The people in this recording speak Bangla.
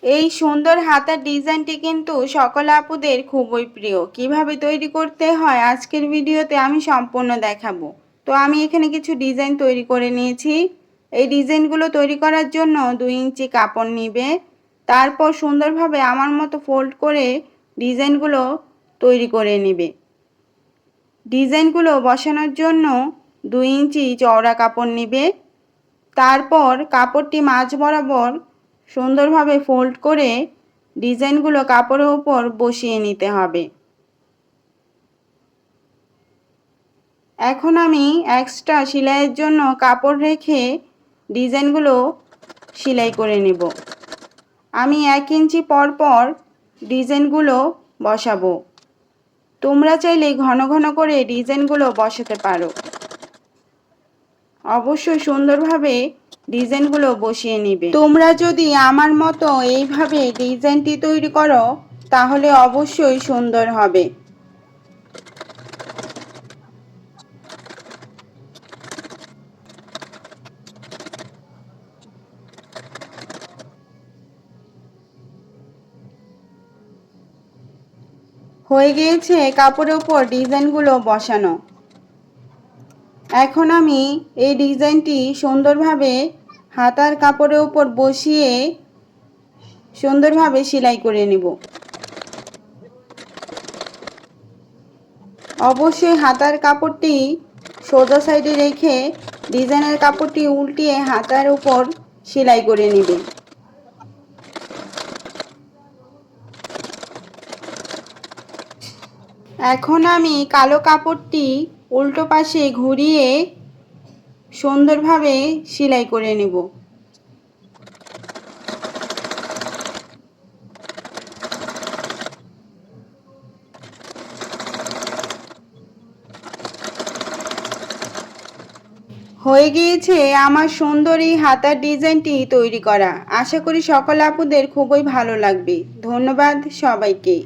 এই সুন্দর হাতার ডিজাইনটি কিন্তু সকল আপুদের খুবই প্রিয়। কিভাবে তৈরি করতে হয় আজকের ভিডিওতে আমি সম্পূর্ণ দেখাবো। তো আমি এখানে কিছু ডিজাইন তৈরি করে নিয়েছি। এই ডিজাইনগুলো তৈরি করার জন্য 2 ইঞ্চি কাপড় নিবে। তারপর সুন্দরভাবে আমার মতো ফোল্ড করে ডিজাইনগুলো তৈরি করে নেবে। ডিজাইনগুলো বসানোর জন্য 2 ইঞ্চি চওড়া কাপড় নিবে। তারপর কাপড়টি মাঝ বরাবর সুন্দরভাবে ফোল্ড করে ডিজাইনগুলো কাপড়ের উপর বসিয়ে নিতে হবে। এখন আমি এক্সট্রা সেলাইয়ের জন্য কাপড় রেখে ডিজাইনগুলো সেলাই করে নেব। আমি 1 ইঞ্চি পর পর ডিজাইনগুলো বসাবো। তোমরা চাইলে ঘন ঘন করে ডিজাইনগুলো বসাতে পারো। অবশ্যই সুন্দরভাবে ডিজাইনগুলো বসিয়ে নিবে। তোমরা যদি আমার মতো এইভাবে ডিজাইনটি তৈরি করো তাহলে অবশ্যই সুন্দর হবে। হয়ে গিয়েছে কাপড়ের উপর ডিজাইনগুলো বসানো। এখন আমি এই ডিজাইনটি সুন্দরভাবে হাতার কাপড়ের উপর বসিয়ে সুন্দরভাবে সেলাই করে নেব। অবশ্যই হাতার কাপড়টি সোজা সাইডে রেখে ডিজাইনের কাপড়টি উল্টিয়ে হাতার উপর সেলাই করে নেবে। এখন আমি কালো কাপড়টি উল্টো পাশে ঘুরিয়ে সুন্দরভাবে সেলাই করে নেব। হয়ে গিয়েছে আমার সুন্দর এই হাতার ডিজাইনটি তৈরি করা। আশা করি সকল আপুদের খুবই ভালো লাগবে। ধন্যবাদ সবাইকে।